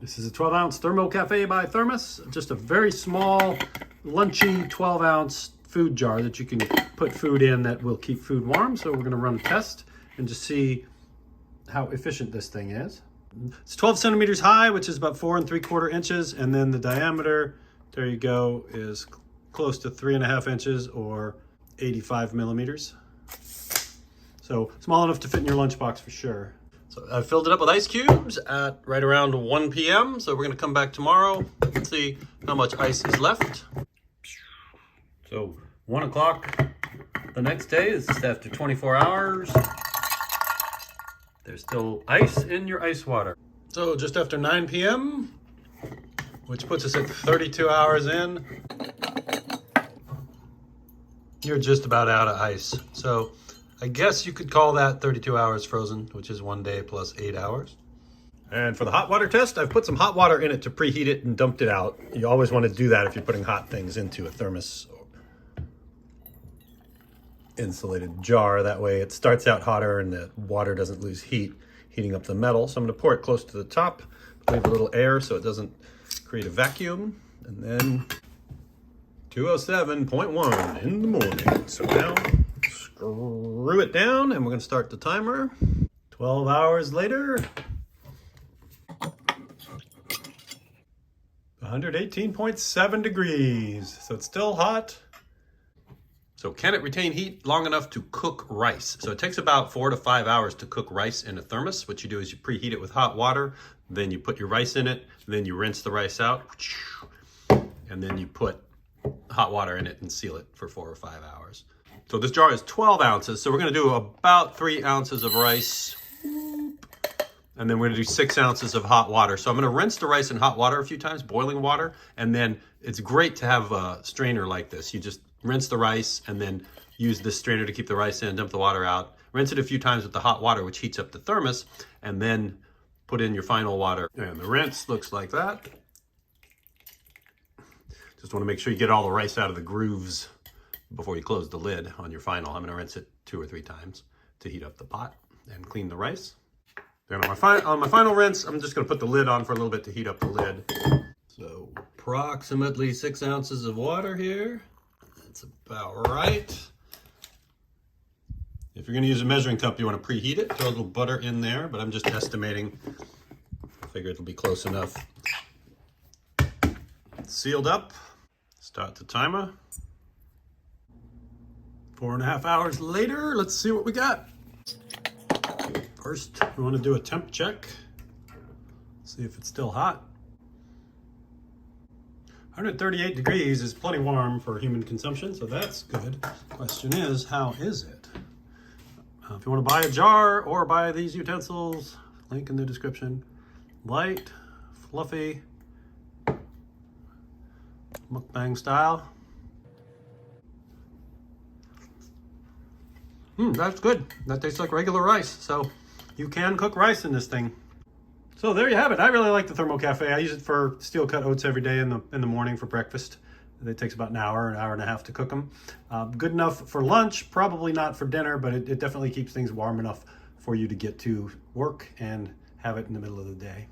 This is a 12-ounce Thermocafé by Thermos. Just a very small, lunchy 12-ounce food jar that you can put food in that will keep food warm. So we're going to run a test and just see how efficient this thing is. It's 12 centimeters high, which is about 4 3/4 inches. And then the diameter, there you go, is close to 3.5 inches or 85 millimeters. So small enough to fit in your lunchbox for sure. So I filled it up with ice cubes at right around 1 p.m. So we're going to come back tomorrow and see how much ice is left. So 1 o'clock the next day, this is after 24 hours. There's still ice in your ice water. So just after 9 p.m., which puts us at 32 hours in, you're just about out of ice. So I guess you could call that 32 hours frozen, which is 1 day plus 8 hours. And for the hot water test, I've put some hot water in it to preheat it and dumped it out. You always want to do that if you're putting hot things into a thermos insulated jar. That way it starts out hotter and the water doesn't lose heat, heating up the metal. So I'm going to pour it close to the top, leave a little air so it doesn't create a vacuum. And then 2:07.1 in the morning. So now screw it down and we're going to start the timer. 12 hours later, 118.7 degrees. So it's still hot. So can it retain heat long enough to cook rice? So it takes about 4 to 5 hours to cook rice in a thermos. What you do is you preheat it with hot water, then you put your rice in it, then you rinse the rice out, and then you put hot water in it and seal it for 4 or 5 hours. So this jar is 12 ounces. So we're going to do about 3 ounces of rice. And then we're going to do 6 ounces of hot water. So I'm going to rinse the rice in hot water a few times, boiling water. And then it's great to have a strainer like this. You just rinse the rice and then use this strainer to keep the rice in, dump the water out. Rinse it a few times with the hot water, which heats up the thermos. And then put in your final water. And the rinse looks like that. Just want to make sure you get all the rice out of the grooves before you close the lid on your final. I'm going to rinse it 2 or 3 times to heat up the pot and clean the rice. Then on my final rinse, I'm just going to put the lid on for a little bit to heat up the lid. So approximately 6 ounces of water here. That's about right. If you're going to use a measuring cup, you want to preheat it. Throw a little butter in there, but I'm just estimating. I figure it'll be close enough. It's sealed up. Start the timer. 4.5 hours later, let's see what we got. First, we want to do a temp check. See if it's still hot. 138 degrees is plenty warm for human consumption, so that's good. Question is, how is it? If you want to buy a jar or buy these utensils, link in the description. Light, fluffy, mukbang style. That's good. That tastes like regular rice. So you can cook rice in this thing. So there you have it. I really like the Thermocafé. I use it for steel cut oats every day in the morning for breakfast. It takes about an hour and a half to cook them. Good enough for lunch, probably not for dinner, but it definitely keeps things warm enough for you to get to work and have it in the middle of the day.